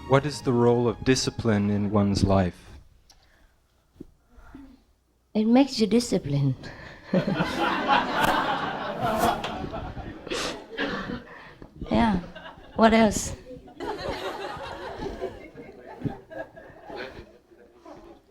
What is the role of discipline in one's life? It makes you disciplined. Yeah. What else?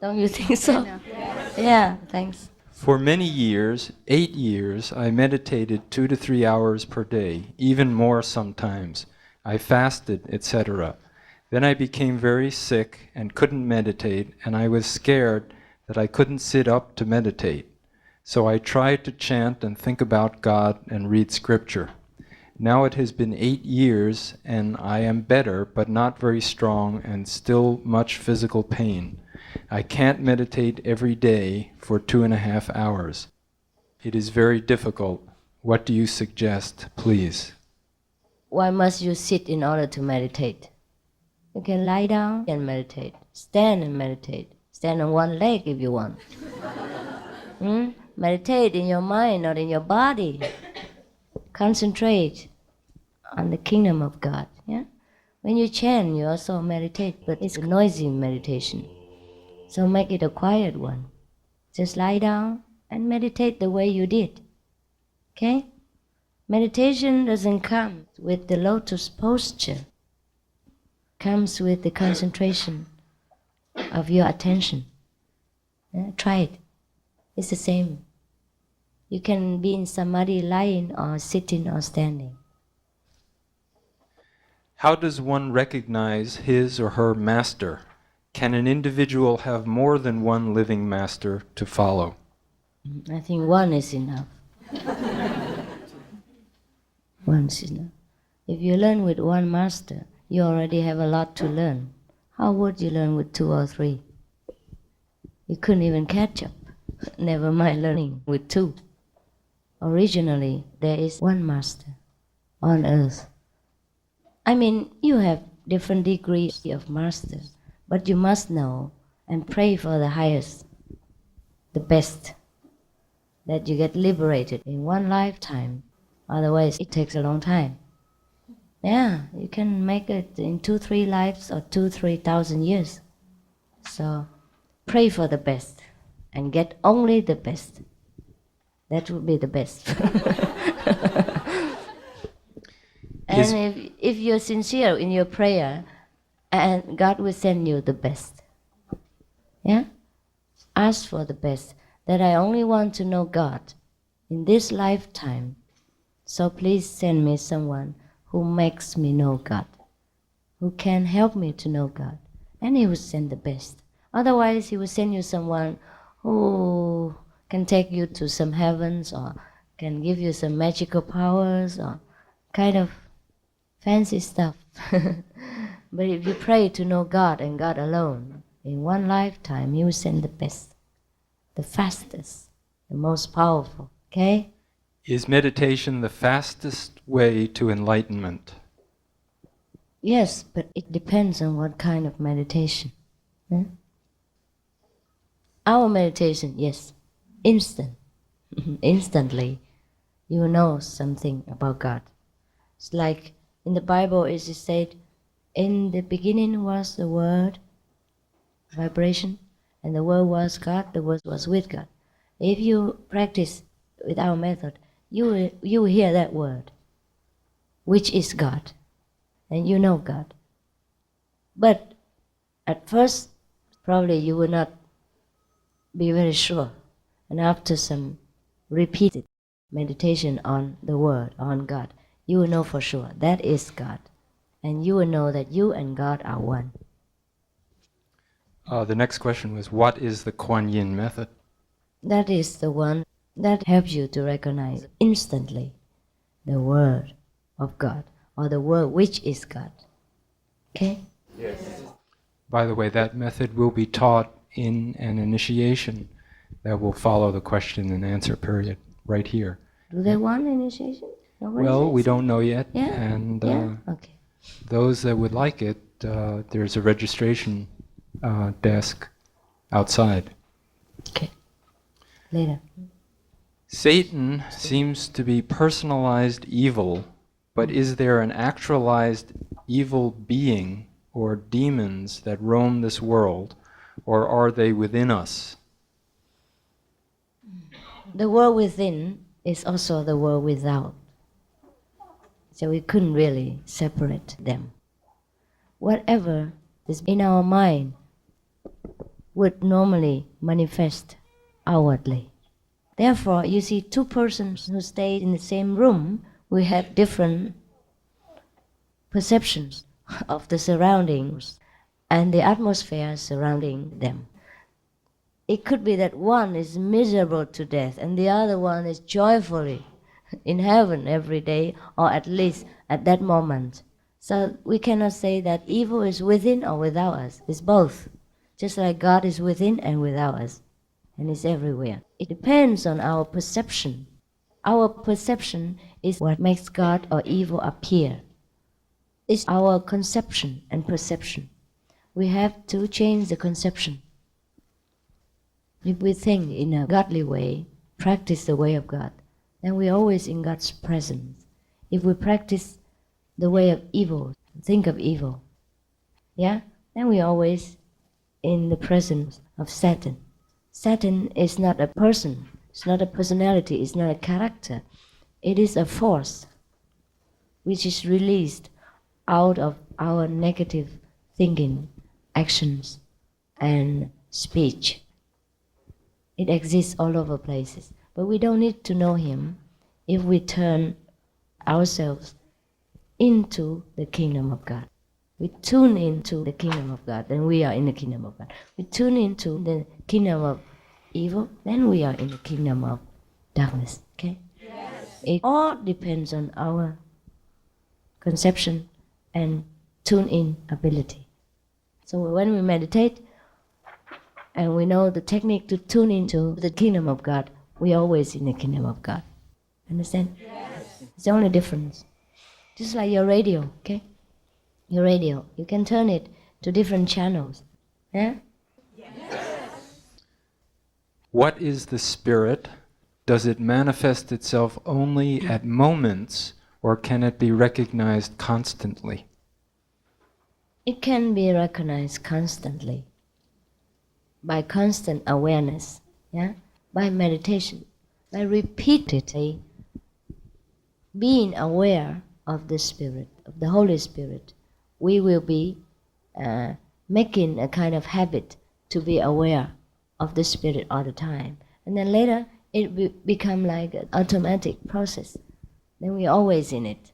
Don't you think so? Yeah, thanks. For many years, 8 years, I meditated 2 to 3 hours per day, even more sometimes. I fasted, etc. Then I became very sick and couldn't meditate, and I was scared that I couldn't sit up to meditate. So I tried to chant and think about God and read scripture. Now it has been 8 years, and I am better, but not very strong, and still much physical pain. I can't meditate every day for 2.5 hours. It is very difficult. What do you suggest, please? Why must you sit in order to meditate? You can lie down and meditate. Stand and meditate. Stand on one leg if you want. Meditate in your mind, not in your body. Concentrate on the kingdom of God. Yeah? When you chant, you also meditate, but it's a noisy meditation. So make it a quiet one. Just lie down and meditate the way you did. Okay? Meditation doesn't come with the lotus posture. It comes with the concentration of your attention. Yeah? Try it. It's the same. You can be in samadhi lying or sitting or standing. How does one recognize his or her master? Can an individual have more than one living master to follow? I think one is enough. One is enough. If you learn with one master, you already have a lot to learn. How would you learn with 2 or 3? You couldn't even catch up. Never mind learning with 2. Originally, there is one master on earth. I mean, you have different degrees of masters, but you must know and pray for the highest, the best, that you get liberated in one lifetime. Otherwise, it takes a long time. Yeah, you can make it in 2-3 lives or 2,000-3,000 years. So, pray for the best and get only the best. That would be the best. And if you're sincere in your prayer, and God will send you the best. Yeah? Ask for the best. That I only want to know God in this lifetime. So please send me someone who makes me know God, who can help me to know God. And He will send the best. Otherwise, He will send you someone who can take you to some heavens or can give you some magical powers or kind of fancy stuff. But if you pray to know God and God alone, in one lifetime He will send the best, the fastest, the most powerful. Okay? Is meditation the fastest way to enlightenment? Yes, but it depends on what kind of meditation. Yeah? Our meditation, yes, instant. Instantly, you will know something about God. It's like in the Bible it is said, in the beginning was the Word, vibration, and the Word was God, the Word was with God. If you practice with our method, you will hear that word, which is God, and you know God. But at first, probably you will not be very sure, and after some repeated meditation on the Word, on God, you will know for sure that is God. And you will know that you and God are one. The next question was, what is the Kuan Yin method? That is the one that helps you to recognize instantly the Word of God, or the Word which is God. Okay? Yes. By the way, that method will be taught in an initiation that will follow the question and answer period right here. Do they want initiation? Nobody Well, we so? don't know yet. Yeah? And Yeah? Okay. those that would like it, there's a registration desk outside. Okay. Later. Satan seems to be personalized evil, but is there an actualized evil being or demons that roam this world, or are they within us? The world within is also the world without. So we couldn't really separate them. Whatever is in our mind would normally manifest outwardly. Therefore, you see two persons who stay in the same room, we have different perceptions of the surroundings and the atmosphere surrounding them. It could be that one is miserable to death and the other one is joyfully in heaven every day, or at least at that moment. So we cannot say that evil is within or without us. It's both. Just like God is within and without us, and is everywhere. It depends on our perception. Our perception is what makes God or evil appear. It's our conception and perception. We have to change the conception. If we think in a godly way, practice the way of God, then we're always in God's presence. If we practice the way of evil, think of evil, then we're always in the presence of Satan. Satan is not a person, it's not a personality, it's not a character. It is a force which is released out of our negative thinking, actions, and speech. It exists all over places. But we don't need to know him if we turn ourselves into the kingdom of God. We tune into the kingdom of God, then we are in the kingdom of God. We tune into the kingdom of evil, then we are in the kingdom of darkness. Okay? Yes. It all depends on our conception and tune-in ability. So when we meditate and we know the technique to tune into the kingdom of God, we are always in the kingdom of God. Understand? Yes. It's the only difference. Just like your radio, okay? Your radio, you can turn it to different channels. Yeah? Yes. What is the spirit? Does it manifest itself only at moments, or can it be recognized constantly? It can be recognized constantly by constant awareness, by meditation, by repeatedly being aware of the Spirit, of the Holy Spirit. We will be making a kind of habit to be aware of the Spirit all the time. And then later it will become like an automatic process. Then we're always in it.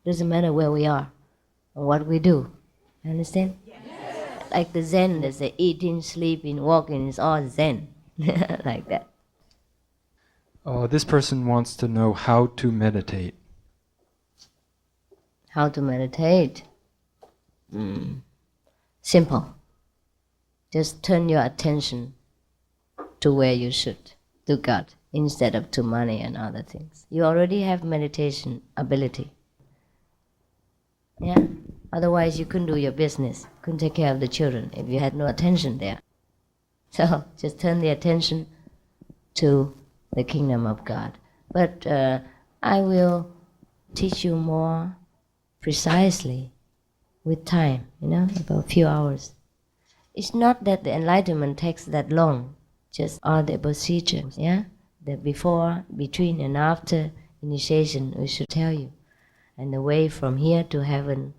Doesn't matter where we are or what we do. Understand? Yes. Like the Zen, there's the eating, sleeping, walking, it's all Zen. Like that. This person wants to know how to meditate. How to meditate? Simple. Just turn your attention to where you should, to God, instead of to money and other things. You already have meditation ability. Yeah? Otherwise you couldn't do your business, couldn't take care of the children if you had no attention there. So just turn the attention to the kingdom of God. But I will teach you more precisely with time, about a few hours. It's not that the enlightenment takes that long, just all the procedures, the before, between, and after initiation we should tell you. And the way from here to heaven,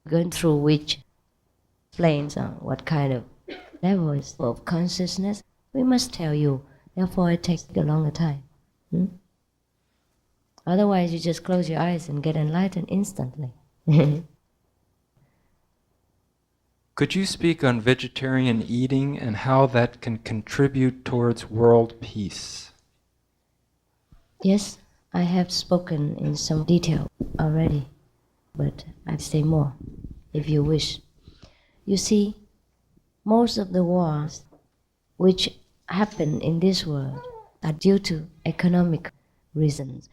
going through which explains on what kind of levels of consciousness, we must tell you. Therefore it takes a longer time. Otherwise you just close your eyes and get enlightened instantly. Could you speak on vegetarian eating and how that can contribute towards world peace? Yes, I have spoken in some detail already, but I'll say more if you wish. You see, most of the wars which happen in this world are due to economic reasons.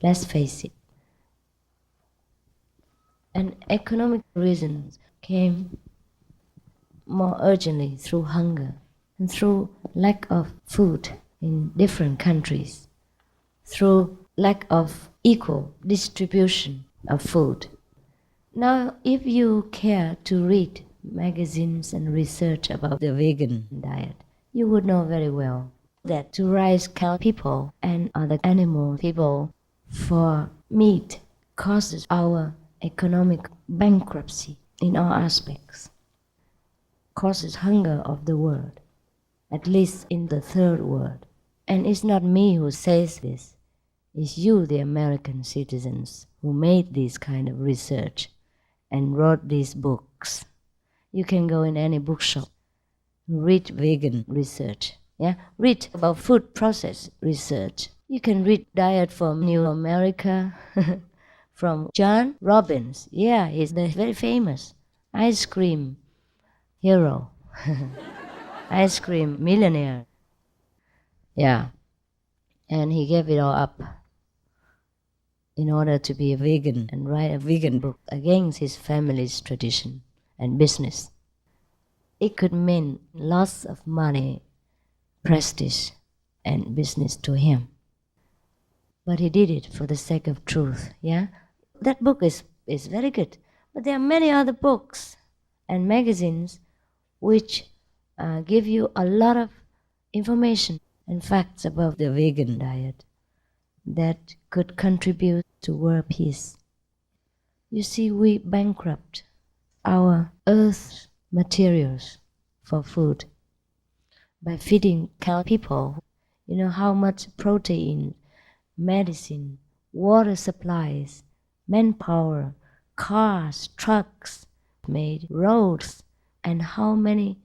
Let's face it. And economic reasons came more urgently through hunger and through lack of food in different countries, through lack of equal distribution of food. Now, if you care to read magazines and research about the vegan diet, you would know very well that to raise cow people and other animal people for meat causes our economic bankruptcy in all aspects, causes hunger of the world, at least in the third world. And it's not me who says this, it's you, the American citizens, who made this kind of research and wrote these books. You can go in any bookshop, read vegan research, read about food process research. You can read diet from New America, from John Robbins. Yeah, he's the very famous ice cream hero, ice cream millionaire. Yeah, and he gave it all up in order to be a vegan and write a vegan book against his family's tradition and business. It could mean lots of money, prestige, and business to him. But he did it for the sake of truth, yeah? That book is very good. But there are many other books and magazines which give you a lot of information and facts about the vegan diet that could contribute to world peace. You see, we bankrupt our earth's materials for food by feeding cow people. You know how much protein, medicine, water supplies, manpower, cars, trucks made, roads, and how many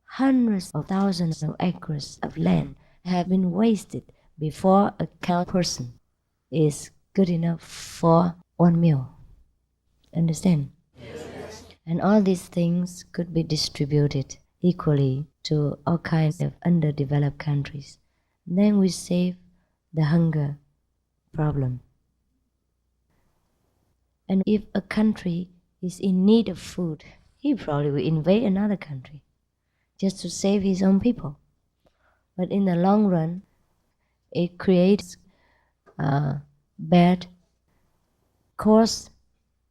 hundreds of thousands of acres of land have been wasted before a cow person is good enough for one meal. Understand? Yes. And all these things could be distributed equally to all kinds of underdeveloped countries. Then we save the hunger problem. And if a country is in need of food, he probably will invade another country just to save his own people. But in the long run, it creates bad cause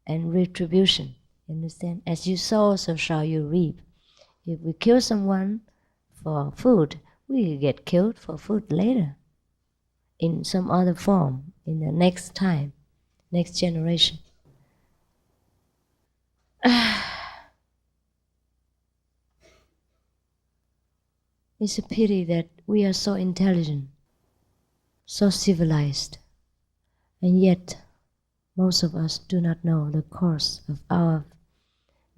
and retribution. You understand? As you sow, so shall you reap. If we kill someone for food, we get killed for food later in some other form, in the next time, next generation. It's a pity that we are so intelligent, so civilized, and yet most of us do not know the cause of our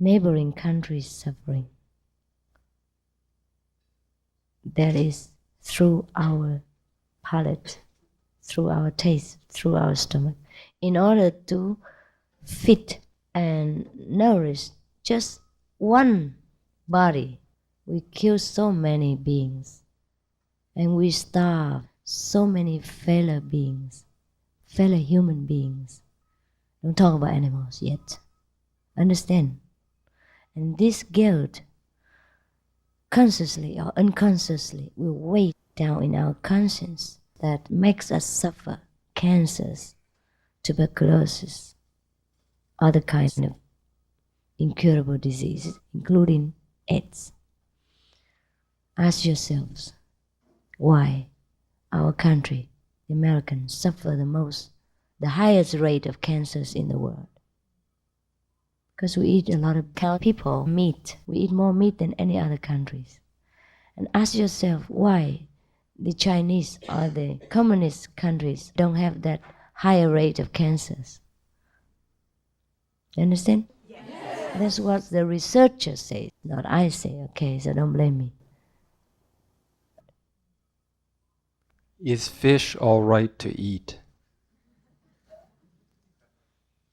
neighboring countries' suffering. That is through our palate, through our taste, through our stomach. In order to feed and nourish just one body, we kill so many beings, and we starve so many fellow beings, fellow human beings. Don't talk about animals yet. Understand? And this guilt, consciously or unconsciously, will weigh down in our conscience that makes us suffer cancers, tuberculosis, other kinds of incurable diseases, including AIDS. Ask yourselves why our country, the Americans, suffer the most, the highest rate of cancers in the world. Because we eat a lot of cow people meat. We eat more meat than any other countries. And ask yourself why the Chinese or the communist countries don't have that higher rate of cancers. You understand? Yes. That's what the researchers say, not I say, okay, so don't blame me. Is fish all right to eat?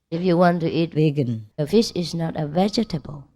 If you want to eat vegan, a fish is not a vegetable.